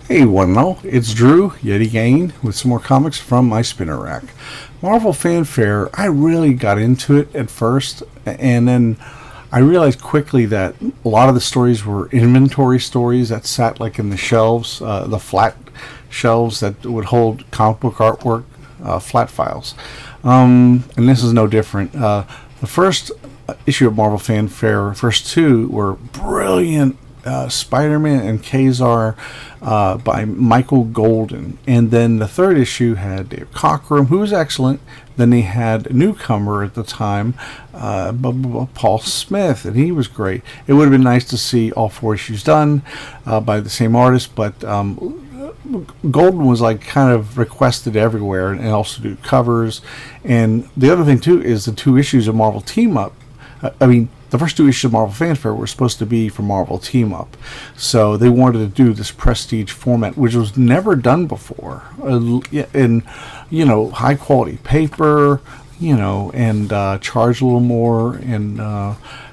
Hey, one and all, it's Drew, yet again, with some more comics from my spinner rack. Marvel Fanfare, I really got into it at first, and then I realized quickly that a lot of the stories were inventory stories that sat like in the shelves, the flat shelves that would hold comic book artwork, flat files. And this is no different. The first issue of Marvel Fanfare, first two, were brilliant. Spider-Man and Quasar by Michael Golden. And then the third issue had Dave Cockrum, who was excellent. Then they had a newcomer at the time, Paul Smith, and he was great. It would have been nice to see all four issues done by the same artist, but Golden was like kind of requested everywhere, and also do covers. And the other thing too is the two issues of Marvel Team Up. The first two issues of Marvel Fanfare were supposed to be for Marvel Team Up. So they wanted to do this prestige format, which was never done before. In, high quality paper, and charge a little more. And,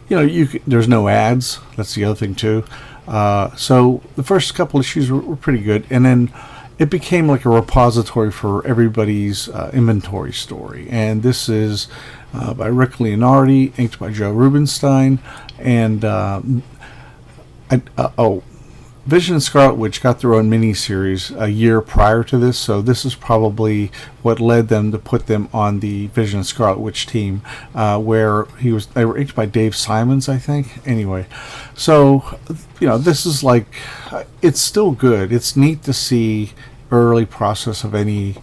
there's no ads. That's the other thing, too. So the first couple issues were pretty good. And then it became like a repository for everybody's inventory story. And this is by Rick Leonardi, inked by Joe Rubinstein, and Vision and Scarlet Witch got their own miniseries a year prior to this, so this is probably what led them to put them on the Vision and Scarlet Witch team, where they were inked by Dave Simons, I think. Anyway, so this is like, it's still good. It's neat to see early process of any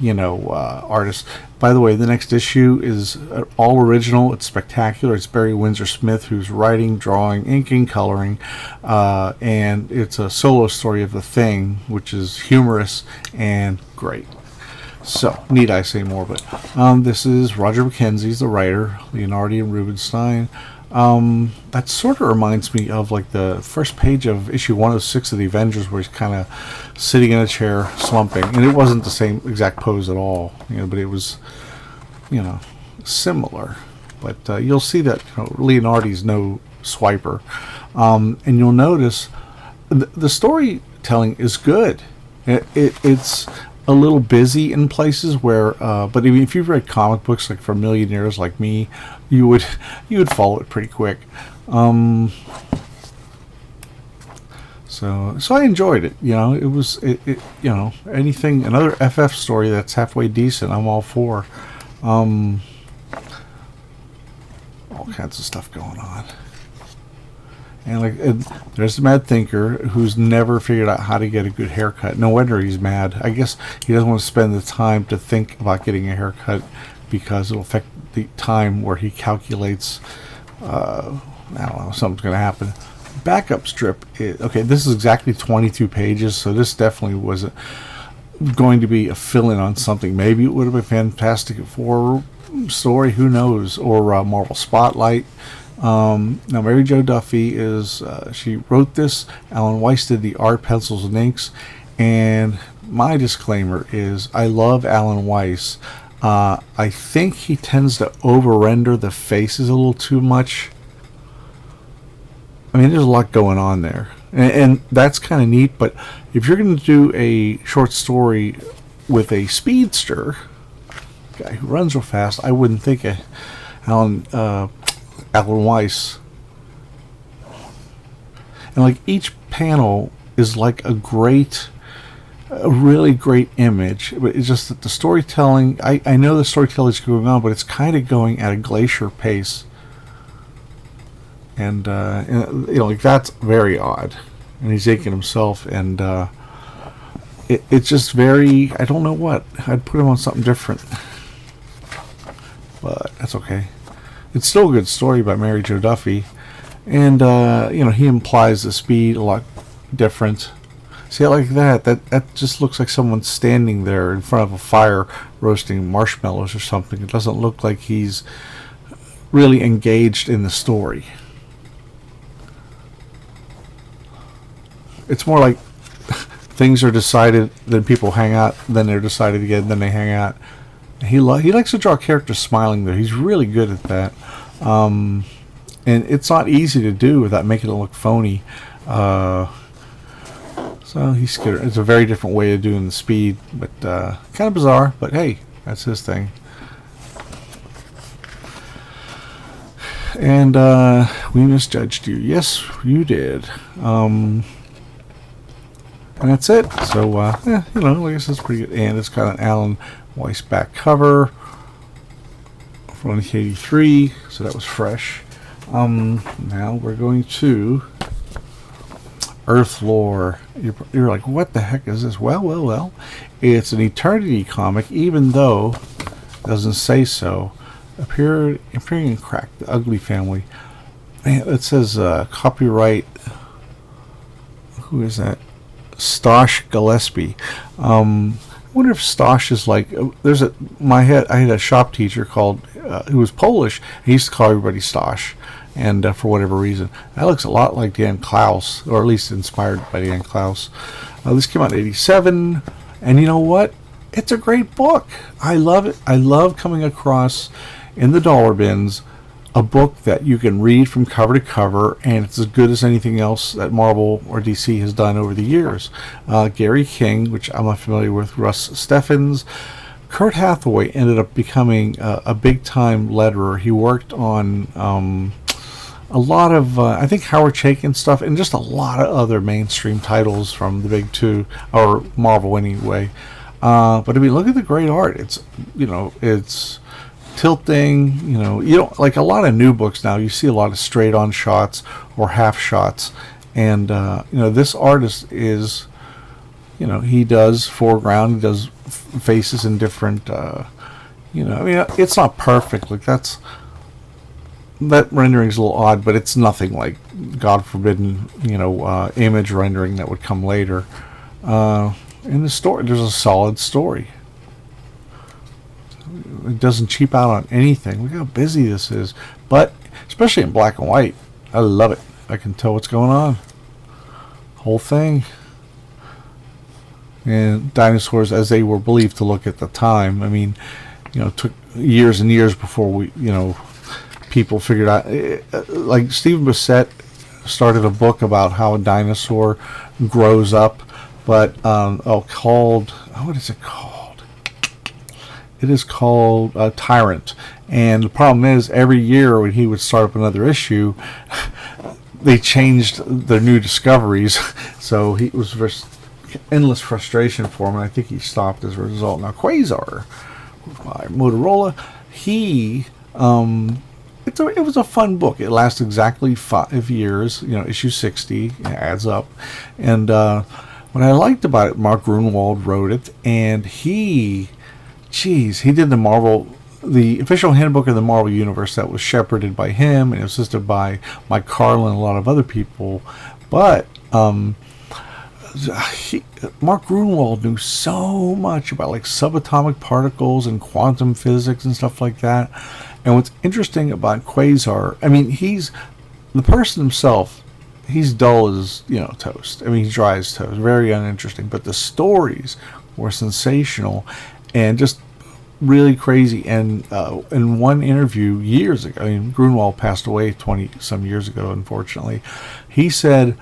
artist. By the way, the next issue is all original. It's spectacular. It's Barry Windsor Smith who's writing, drawing, inking, coloring, and it's a solo story of The Thing, which is humorous and great. So, need I say more? But this is Roger McKenzie's the writer, Leonardi and Rubinstein. That sort of reminds me of like the first page of issue 106 of the Avengers, where he's kind of sitting in a chair slumping, and it wasn't the same exact pose at all, but it was similar. But you'll see that Leonardi's no swiper, and you'll notice the storytelling is good. It's a little busy in places where, but if you've read comic books like for millionaires like me, you would follow it pretty quick. So I enjoyed it. It was anything, another FF story that's halfway decent, I'm all for. All kinds of stuff going on. And there's the Mad Thinker who's never figured out how to get a good haircut. No wonder he's mad. I guess he doesn't want to spend the time to think about getting a haircut because it'll affect the time where he calculates. I don't know, something's going to happen. Backup strip. This is exactly 22 pages, so this definitely was going to be a fill-in on something. Maybe it would have been Fantastic Four story. Who knows? Or Marvel Spotlight. Now, Mary Jo Duffy she wrote this. Alan Weiss did the art, pencils, and inks. And my disclaimer is I love Alan Weiss. I think he tends to over-render the faces a little too much. There's a lot going on there. And that's kind of neat, but if you're going to do a short story with a speedster, guy who runs real fast, I wouldn't think Alan Weiss. And each panel is like a really great image, but it's just that the storytelling, I know the storytelling is going on, but it's kind of going at a glacier pace. And that's very odd. And he's inking himself, and it's just very, I don't know what, I'd put him on something different, but that's okay. It's still a good story by Mary Jo Duffy, and he implies the speed a lot different. See, I like that. That just looks like someone standing there in front of a fire roasting marshmallows or something. It doesn't look like he's really engaged in the story. It's more like things are decided, then people hang out, then they're decided again, then they hang out. He likes to draw characters smiling there. He's really good at that. And it's not easy to do without making it look phony. So So he's scared. It's a very different way of doing the speed, but kind of bizarre. But hey, that's his thing. And we misjudged you. Yes, you did. And that's it. So, yeah, you know, I guess that's pretty good. And it's got an Alan Weiss back cover from 1983. So that was fresh. Now we're going to Earth Lore. You're like, what the heck is this? Well. It's an Eternity comic, even though it doesn't say so. Appearing in Crack, the Ugly Family. Man, it says copyright. Who is that? Stosh Gillespie. I wonder if Stosh is like. I had a shop teacher called who was Polish. He used to call everybody Stosh, and for whatever reason, that looks a lot like Dan Klaus, or at least inspired by Dan Klaus. This came out in '87, and you know what? It's a great book. I love it. I love coming across in the dollar bins a book that you can read from cover to cover, and it's as good as anything else that Marvel or DC has done over the years. Gary King, which I'm not familiar with, Russ Steffens. Kurt Hathaway ended up becoming a big-time letterer. He worked on a lot of, I think, Howard Chaykin stuff, and just a lot of other mainstream titles from the big two, or Marvel anyway. But I mean, look at the great art. It's, you know, it's tilting, you don't like a lot of new books now. You see a lot of straight on shots or half shots, and this artist is, he does foreground, he does faces in different, I mean, it's not perfect. Like that rendering is a little odd, but it's nothing like God forbidden, image rendering that would come later. In the story, there's a solid story. It doesn't cheap out on anything. Look how busy this is. But, especially in black and white, I love it. I can tell what's going on. Whole thing. And dinosaurs as they were believed to look at the time. I mean, it took years and years before people figured out. Like Stephen Bissett started a book about how a dinosaur grows up. But, what is it called? It is called Tyrant. And the problem is, every year when he would start up another issue, they changed their new discoveries. So it was endless frustration for him, and I think he stopped as a result. Now, Quasar by Motorola, it was a fun book. It lasts exactly 5 years. Issue 60 adds up. And what I liked about it, Mark Grunwald wrote it, and he did the official handbook of the Marvel Universe that was shepherded by him and assisted by Mike Carlin and a lot of other people. But Mark Grunwald knew so much about like subatomic particles and quantum physics and stuff like that. And what's interesting about Quasar, I mean, he's the person himself. He's dull as toast. I mean, he's dry as toast. Very uninteresting. But the stories were sensational and just really crazy. And in one interview years ago, I mean, Grunwald passed away 20 some years ago, unfortunately. He said,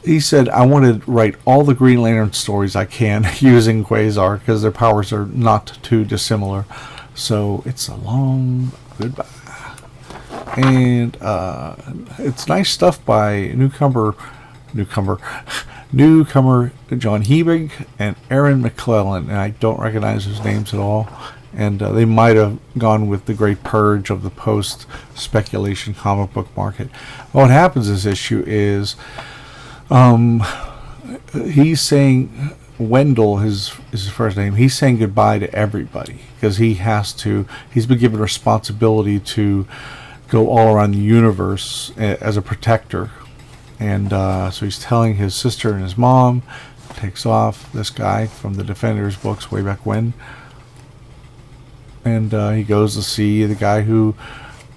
I want to write all the Green Lantern stories I can using Quasar because their powers are not too dissimilar. So it's a long goodbye. And it's nice stuff by newcomer John Hebig and Aaron McClellan, and I don't recognize his names at all. And they might have gone with the great purge of the post-speculation comic book market. What happens this issue is he's saying, Wendell, his first name, he's saying goodbye to everybody because he's been given responsibility to go all around the universe as a protector. And so he's telling his sister and his mom, takes off, this guy from the Defenders books way back when. And he goes to see the guy who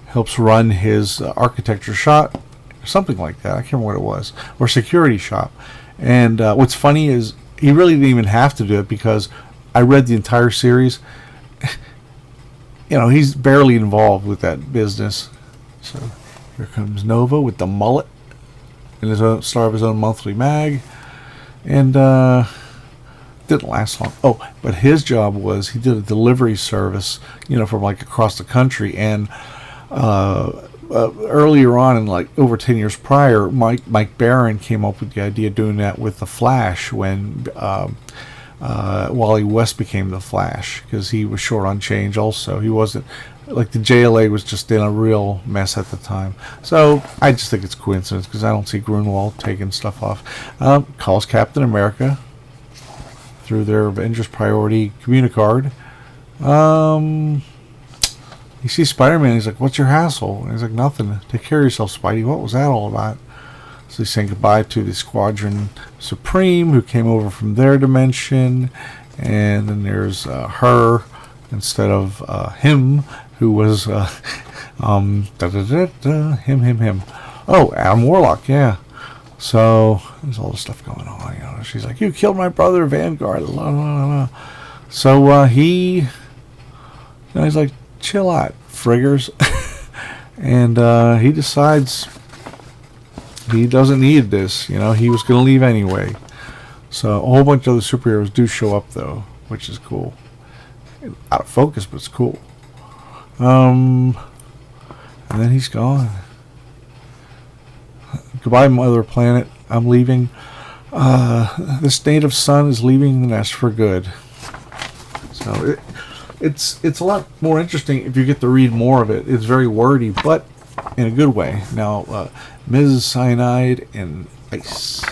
helps run his architecture shop, something like that. I can't remember what it was. Or security shop. And what's funny is he really didn't even have to do it because I read the entire series. He's barely involved with that business. So here comes Nova with the mullet and his own star of his own monthly mag. and didn't last long. Oh, but his job was he did a delivery service, from like across the country, and earlier on, in like over 10 years prior, Mike Barron came up with the idea of doing that with the Flash when Wally West became the Flash, because he was short on change. Also, he wasn't like the JLA was just in a real mess at the time. So I just think it's coincidence, because I don't see Grunwald taking stuff off. Calls Captain America through their Avengers Priority communicard. He sees Spider-Man. He's like, "What's your hassle?" And he's like, "Nothing. Take care of yourself, Spidey." What was that all about? So he's saying goodbye to the Squadron Supreme, who came over from their dimension, and then there's her instead of him, who was him. Oh, Adam Warlock, yeah. So there's all this stuff going on. She's like, "You killed my brother, Vanguard." La, la, la. So he's like, "Chill out, friggers." And he decides he doesn't need this. He was going to leave anyway. So a whole bunch of other superheroes do show up, though, which is cool. Out of focus, but it's cool. And then he's gone. Goodbye, Mother Planet. I'm leaving. This native son is leaving the nest for good. So it's a lot more interesting if you get to read more of it. It's very wordy, but in a good way. Now, Ms. Cyanide and Ice.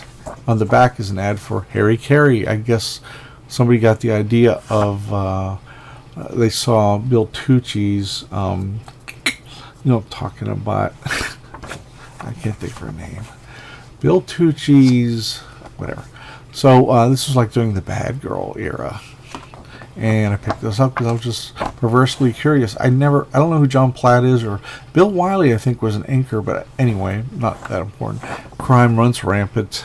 On the back is an ad for Harry Carey. I guess somebody got the idea of, they saw Bill Tucci's, I'm talking about, I can't think of her name. Bill Tucci's, whatever. So this was like during the Bad Girl era. And I picked this up because I was just perversely curious. I don't know who John Platt is, or Bill Wiley, I think, was an inker, but anyway, not that important. Crime runs rampant.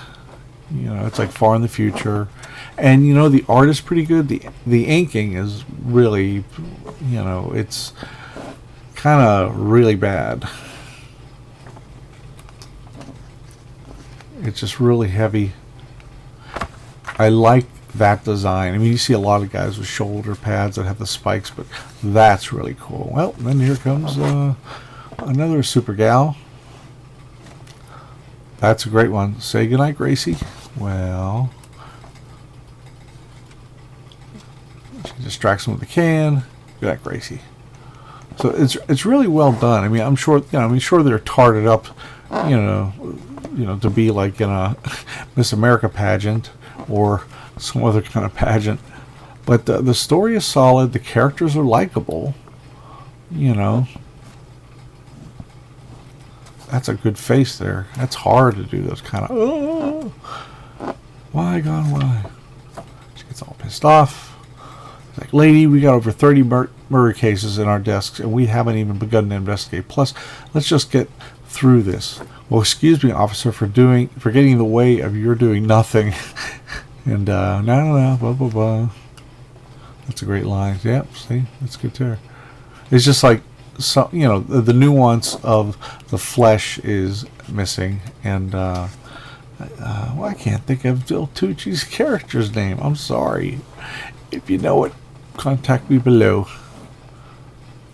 It's like far in the future. And, the art is pretty good. The inking is really, it's kind of really bad. It's just really heavy. I like that design. I mean, you see a lot of guys with shoulder pads that have the spikes, but that's really cool. Well, then here comes another super gal. That's a great one. Say goodnight, Gracie. Well, she distracts him with the can. Good night, Gracie. So it's really well done. I mean, I'm sure sure they're tarted up, to be like in a Miss America pageant or some other kind of pageant, but the story is solid. The characters are likable. That's a good face there. That's hard to do those kind of. Why, God, why? She gets all pissed off. It's like, "Lady, we got over 30 murder cases in our desks, and we haven't even begun to investigate. Plus, let's just get through this." "Well, excuse me, officer, for getting in the way of your doing nothing." And no, blah blah blah. That's a great line. Yep, see, that's good too. It's just like the nuance of the flesh is missing, and well, I can't think of Bill Tucci's character's name. I'm sorry. If you know it, contact me below.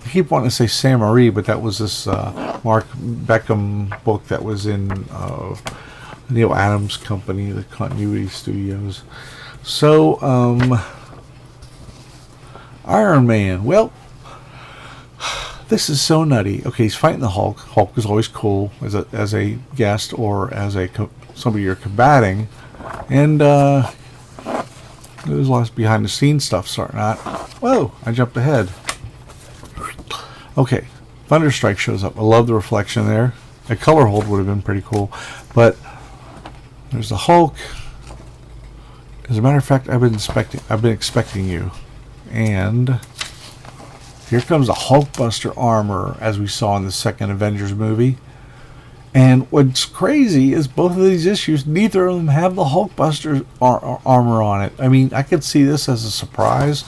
I keep wanting to say Sam Marie, but that was this Mark Beckham book that was in Neil Adams' company, the Continuity Studios. So, Iron Man. Well, this is so nutty. Okay, he's fighting the Hulk. Hulk is always cool as a guest or as somebody you're combating. And there's lots of behind the scenes stuff starting out. Whoa, I jumped ahead. Okay, Thunderstrike shows up. I love the reflection there. A color hold would have been pretty cool, but there's the Hulk. As a matter of fact, I've been expecting you. And here comes the Hulkbuster armor, as we saw in the second Avengers movie. And what's crazy is both of these issues, neither of them have the Hulkbuster armor on it. I mean, I could see this as a surprise,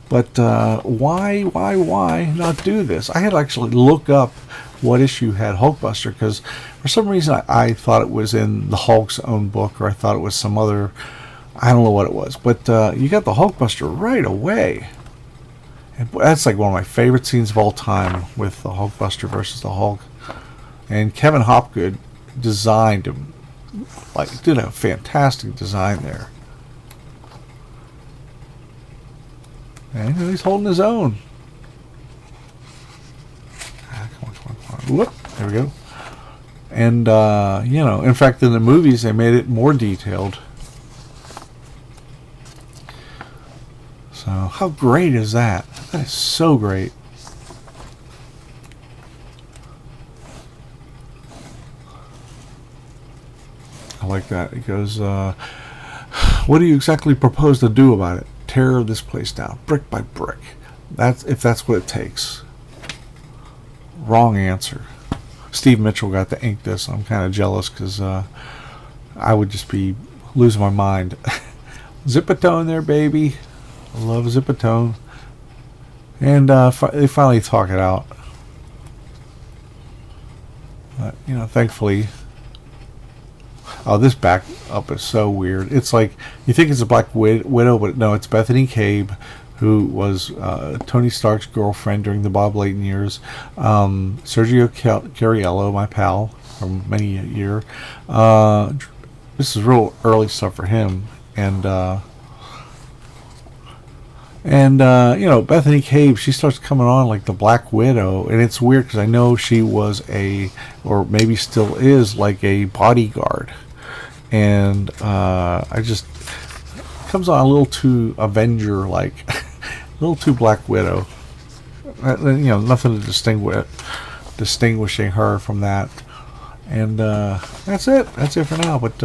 but why not do this? I had to actually look up what issue had Hulkbuster, because for some reason I thought it was in the Hulk's own book, or I thought it was some other I don't know what it was, but you got the Hulkbuster right away. And that's like one of my favorite scenes of all time, with the Hulkbuster versus the Hulk. And Kevin Hopgood designed him, like, did a fantastic design there. And he's holding his own. Come on. Whoop, there we go. And, you know, in fact, in the movies, they made it more detailed. So, how great is that? That is so great. I like that. It goes, what do you exactly propose to do about it? Tear this place down, brick by brick. That's if that's what it takes. Wrong answer. Steve Mitchell got to ink this. I'm kind of jealous because I would just be losing my mind. Zipatone there, baby. I love Zipatone. And they finally talk it out. But, you know, thankfully. Oh, this back up is so weird. It's like, you think it's a Black Widow, but no, it's Bethany Cabe, who was Tony Stark's girlfriend during the Bob Layton years. Sergio Cariello, my pal from many a year. This is real early stuff for him. And you know, Bethany Cabe, she starts coming on like the Black Widow, and it's weird because I know she was or maybe still is, like a bodyguard. And I just, comes on a little too Avenger-like, a little too Black Widow. You know, nothing to distinguishing her from that. And that's it. That's it for now. But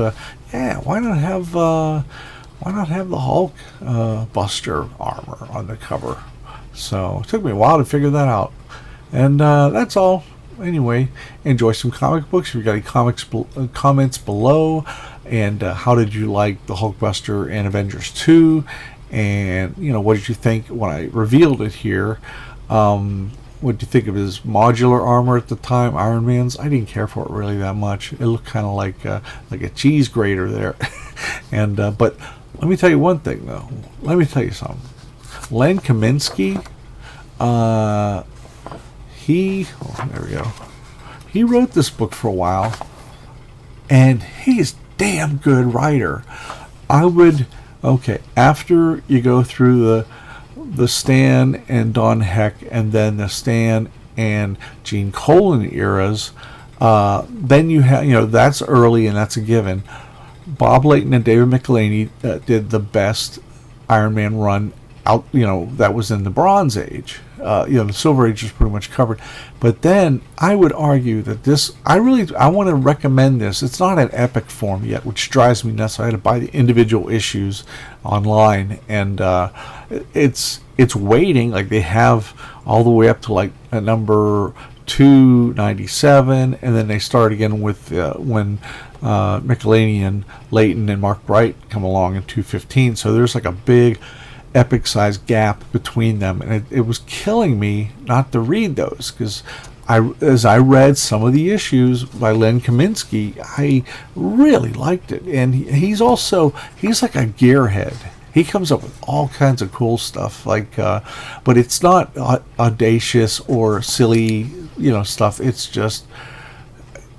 yeah, why not have the Hulk Buster armor on the cover? So it took me a while to figure that out. And that's all. Anyway, enjoy some comic books. If you got any comments below, and how did you like the Hulkbuster and Avengers 2? And, you know, what did you think when I revealed it here? What did you think of his modular armor at the time, Iron Man's? I didn't care for it really that much. It looked kind of like a cheese grater there. And but let me tell you one thing, though. Let me tell you something. Len Kaminsky, there we go. He wrote this book for a while, and he's damn good writer. After you go through the Stan and Don Heck, and then the Stan and Gene Colan eras, then you have, you know, that's early and that's a given. Bob Layton and David McElhaney did the best Iron Man run out, you know, that was in the Bronze Age. You know, the Silver Age is pretty much covered. But then I would argue that this, I want to recommend this. It's not an epic form yet, which drives me nuts. I had to buy the individual issues online, and it's waiting. Like, they have all the way up to like a number 297, and then they start again with when McElhaney and Layton and Mark Bright come along in 215. So there's like a big epic size gap between them, and it was killing me not to read those, because as I read some of the issues by Len Kaminsky, I really liked it. And he's like a gearhead. He comes up with all kinds of cool stuff, like but it's not audacious or silly, you know, stuff. It's just,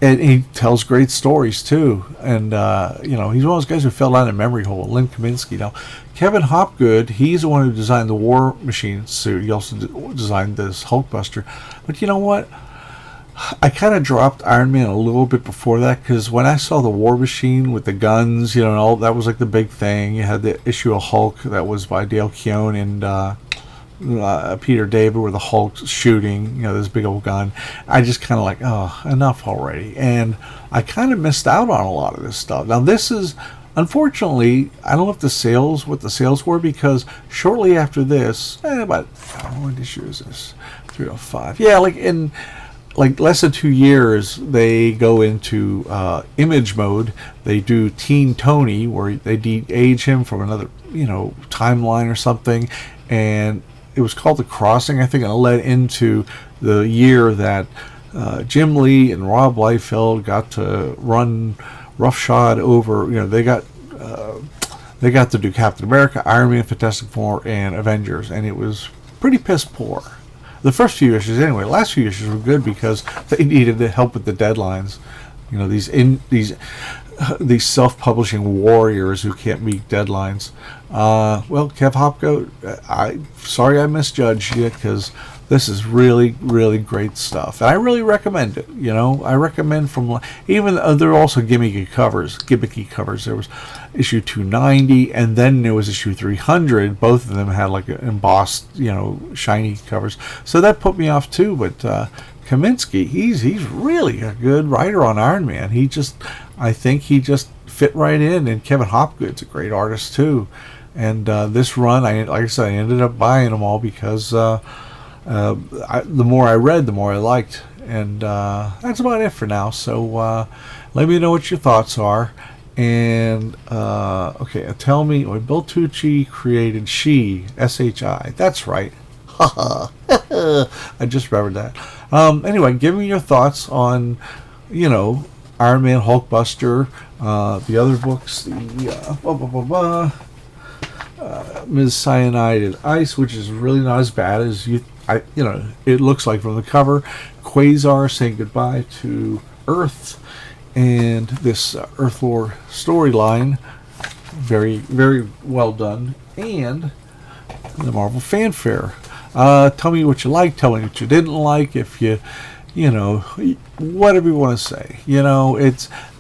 and he tells great stories too. And you know, he's one of those guys who fell down a memory hole. Len Kaminsky. Now, Kevin Hopgood, he's the one who designed the War Machine suit. He also designed this Hulkbuster. But you know what? I kind of dropped Iron Man a little bit before that, because when I saw the War Machine with the guns, you know, and all that was like the big thing. You had the issue of Hulk that was by Dale Keown and Peter David, where the Hulk's shooting, you know, this big old gun. I just kind of like, oh, enough already. And I kind of missed out on a lot of this stuff. Now, this is, unfortunately, I don't know if what the sales were, because shortly after this, about, what issue is this? 305. Yeah, like in less than 2 years, they go into image mode. They do Teen Tony, where they de-age him from another, you know, timeline or something. And it was called The Crossing, I think, and it led into the year that Jim Lee and Rob Liefeld got to run roughshod over, you know, they got they got to do Captain America, Iron Man, Fantastic Four, and Avengers, and it was pretty piss poor. The first few issues, anyway. The last few issues were good because they needed the help with the deadlines. You know, these self-publishing warriors who can't meet deadlines. Well, Kev Hopgoat, sorry I misjudged you, because this is really, really great stuff, and I really recommend it. You know, I recommend even they're also gimmicky covers. There was issue 290, and then there was issue 300. Both of them had like embossed, you know, shiny covers. So that put me off too. But Kaminsky, he's really a good writer on Iron Man. I think he just fit right in, and Kevin Hopgood's a great artist too. And this run, like I said, I ended up buying them all because the more I read, the more I liked. And that's about it for now. So let me know what your thoughts are. And okay, tell me, Bill Tucci created She, S-H-I. That's right. I just remembered that. Anyway, give me your thoughts on, you know, Iron Man, Hulkbuster, the other books, the Ms. Cyanide and Ice, which is really not as bad as it looks like from the cover. Quasar saying goodbye to Earth, and this Earth Lore storyline, very, very well done, and the Marvel Fanfare. Tell me what you liked, tell me what you didn't like, if you know, whatever you want to say. You know,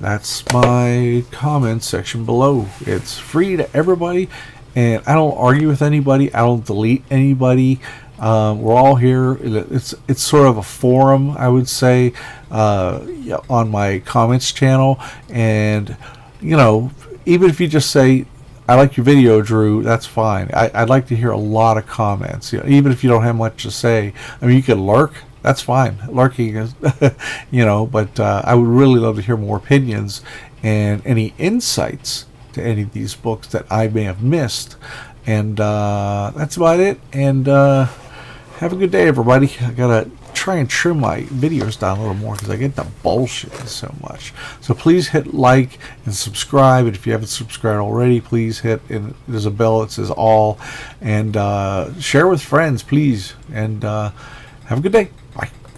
that's my comment section below. It's free to everybody, and I don't argue with anybody. I don't delete anybody. We're all here. It's sort of a forum, I would say, on my comments channel. And, you know, even if you just say, I like your video, Drew, that's fine. I'd like to hear a lot of comments. You know, even if you don't have much to say. I mean, you can lurk. That's fine. Lurking is, you know, but I would really love to hear more opinions and any insights to any of these books that I may have missed. And that's about it. And have a good day, everybody. I gotta try and trim my videos down a little more because I get to bullshit so much. So please hit like and subscribe. And if you haven't subscribed already, please hit, and there's a bell that says all. And share with friends, please. And have a good day.